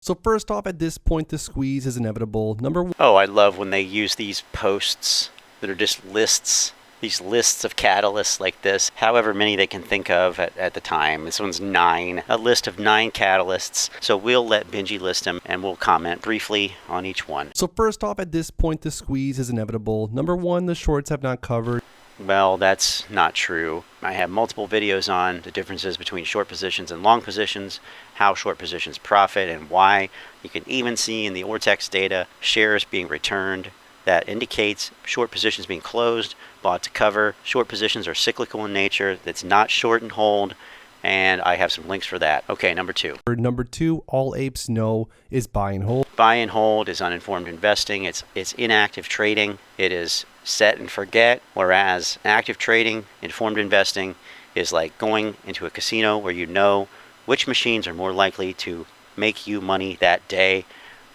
So first off, at this point, the squeeze is inevitable. Number one. Oh, I love when they use these posts that are just lists. These lists of catalysts like this, however many they can think of at the time. This one's 9, a list of 9 catalysts. So we'll let Benjie list them and we'll comment briefly on each one. So first off, at this point, the squeeze is inevitable. Number one, the shorts have not covered. Well, that's not true. I have multiple videos on the differences between short positions and long positions, how short positions profit and why. You can even see in the ortex data shares being returned. That indicates short positions being closed, bought to cover. Short positions are cyclical in nature. That's not short and hold. And I have some links for that. Okay, number 2. Number 2, all apes know is buy and hold. Buy and hold is uninformed investing. It's inactive trading. It is set and forget. Whereas active trading, informed investing, is like going into a casino where you know which machines are more likely to make you money that day.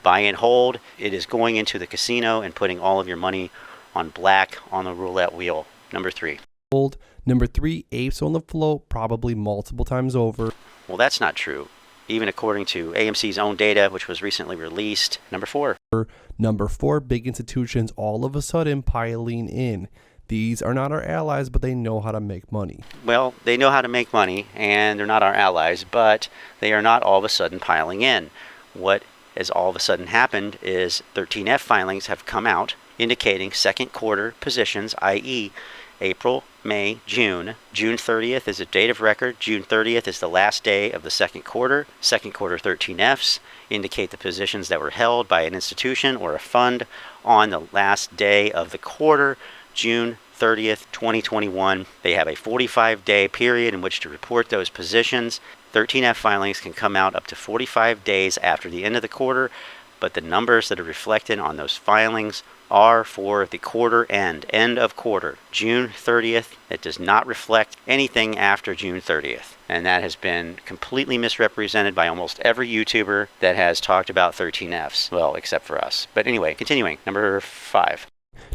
Buy and hold, it is going into the casino and putting all of your money on black on the roulette wheel. Number 3. Hold. Number 3, apes on the float, probably multiple times over. Well, that's not true, even according to AMC's own data, which was recently released. Number 4. Number 4, big institutions all of a sudden piling in. These are not our allies, but they know how to make money. Well, they know how to make money, and they're not our allies, but they are not all of a sudden piling in. What has all of a sudden happened is 13F filings have come out indicating second quarter positions, i.e. April, May, June. June 30th is a date of record. June 30th is the last day of the second quarter. Second quarter 13Fs indicate the positions that were held by an institution or a fund on the last day of the quarter, June 30th, 2021. They have a 45-day period in which to report those positions. 13F filings can come out up to 45 days after the end of the quarter, but the numbers that are reflected on those filings are for the quarter end of quarter, June 30th. It does not reflect anything after June 30th. And that has been completely misrepresented by almost every YouTuber that has talked about 13Fs. Well, except for us. But anyway, continuing. Number 5.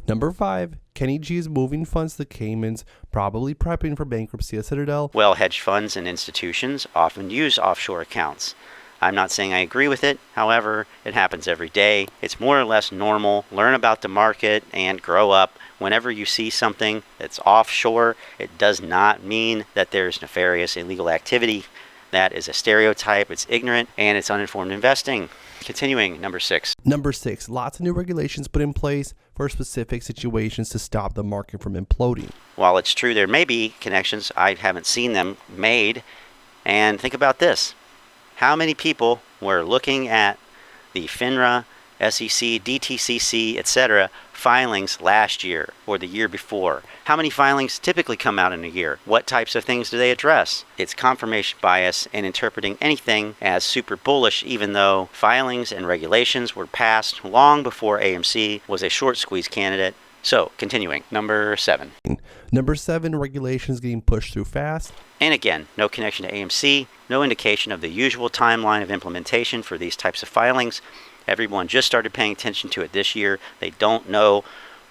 Number 5, Kenny G is moving funds to Caymans, probably prepping for bankruptcy at Citadel. Well, hedge funds and institutions often use offshore accounts. I'm not saying I agree with it. However, it happens every day. It's more or less normal. Learn about the market and grow up. Whenever you see something that's offshore, it does not mean that there's nefarious illegal activity. That is a stereotype. It's ignorant and it's uninformed investing. Continuing, number 6. Number 6, lots of new regulations put in place for specific situations to stop the market from imploding. While it's true there may be connections, I haven't seen them made. And think about this. How many people were looking at the FINRA, SEC, DTCC, etc. filings last year or the year before? How many filings typically come out in a year? What types of things do they address? It's confirmation bias and interpreting anything as super bullish, even though filings and regulations were passed long before AMC was a short squeeze candidate. So, continuing, number 7. Number 7, regulations getting pushed through fast. And again, no connection to AMC, no indication of the usual timeline of implementation for these types of filings. Everyone just started paying attention to it this year. They don't know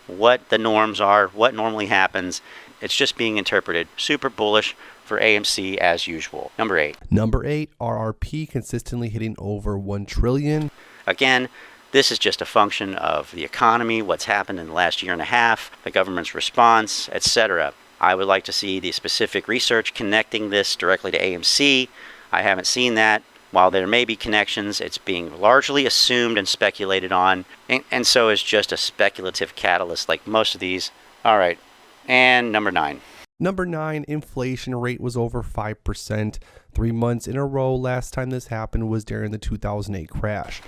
what the norms are, what normally happens. It's just being interpreted super bullish for AMC as usual. Number 8. Number 8, RRP consistently hitting over 1 trillion. Again, this is just a function of the economy, what's happened in the last year and a half, the government's response, etc. I would like to see the specific research connecting this directly to AMC. I haven't seen that. While there may be connections, it's being largely assumed and speculated on, and so is just a speculative catalyst like most of these. All right, and number 9. Number 9, inflation rate was over 5%, 3 months in a row. Last time this happened was during the 2008 crash.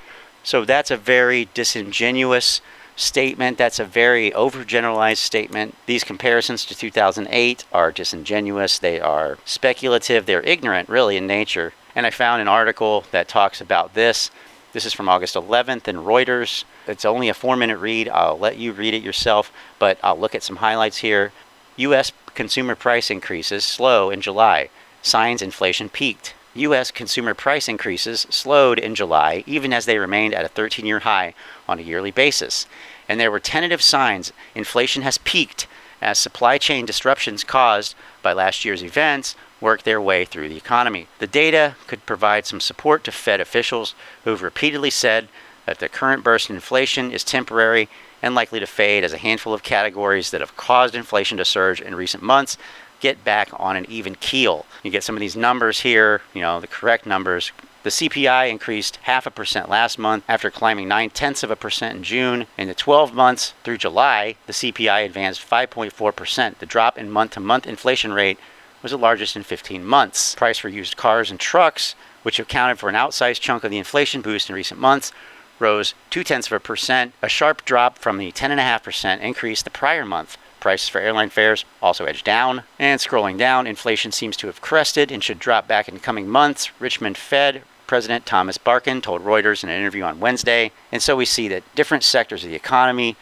So that's a very disingenuous statement. That's a very overgeneralized statement. These comparisons to 2008 are disingenuous. They are speculative. They're ignorant, really, in nature. And I found an article that talks about this. This is from August 11th in Reuters. It's only a 4-minute read. I'll let you read it yourself, but I'll look at some highlights here. U.S. consumer price increases slow in July. Signs inflation peaked. U.S. consumer price increases slowed in July, even as they remained at a 13-year high on a yearly basis. And there were tentative signs inflation has peaked as supply chain disruptions caused by last year's events work their way through the economy. The data could provide some support to Fed officials who've repeatedly said that the current burst in inflation is temporary and likely to fade as a handful of categories that have caused inflation to surge in recent months get back on an even keel. You get some of these numbers here, the correct numbers. The CPI increased 0.5% last month after climbing 0.9% in June. In the 12 months through July, the CPI advanced 5.4%. The drop in month-to-month inflation rate was the largest in 15 months. Price for used cars and trucks, which accounted for an outsized chunk of the inflation boost in recent months, rose 0.2%, a sharp drop from the 10.5% increase the prior month. Prices for airline fares also edged down. And scrolling down, inflation seems to have crested and should drop back in coming months. Richmond Fed President Thomas Barkin told Reuters in an interview on Wednesday. And so we see that different sectors of the economy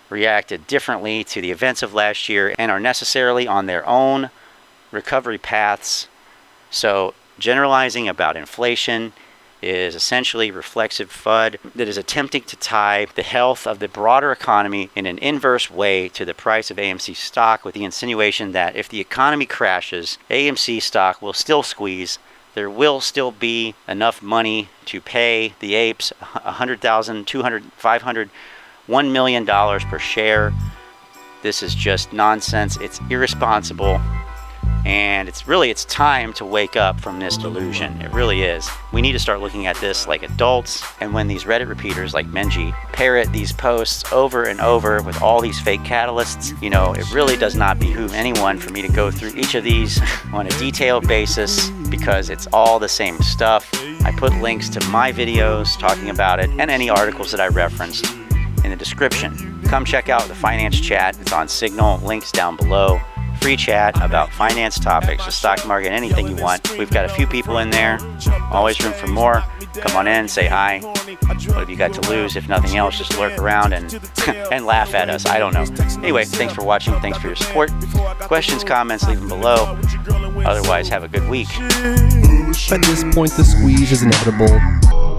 reacted differently to the events of last year and are necessarily on their own recovery paths. So generalizing about inflation is essentially reflexive FUD that is attempting to tie the health of the broader economy in an inverse way to the price of AMC stock, with the insinuation that if the economy crashes, AMC stock will still squeeze. There will still be enough money to pay the apes $100,000, $200,000, $500,000, $1 million per share. This is just nonsense. It's irresponsible. And it's time to wake up from this delusion. It really is. We need to start looking at this like adults. And when these Reddit repeaters like Benjie parrot these posts over and over with all these fake catalysts, it really does not behoove anyone for me to go through each of these on a detailed basis, because it's all the same stuff. I put links to my videos talking about it and any articles that I referenced in the description. Come check out the finance chat. It's on Signal. Links down below. Free chat about finance topics, the stock market, anything you want. We've got a few people in there. Always room for more. Come on in, say hi. What have you got to lose? If nothing else, just lurk around and and laugh at us. I don't know. Anyway, thanks for watching. Thanks for your support. Questions, comments, leave them below. Otherwise, have a good week. At this point, the squeeze is inevitable.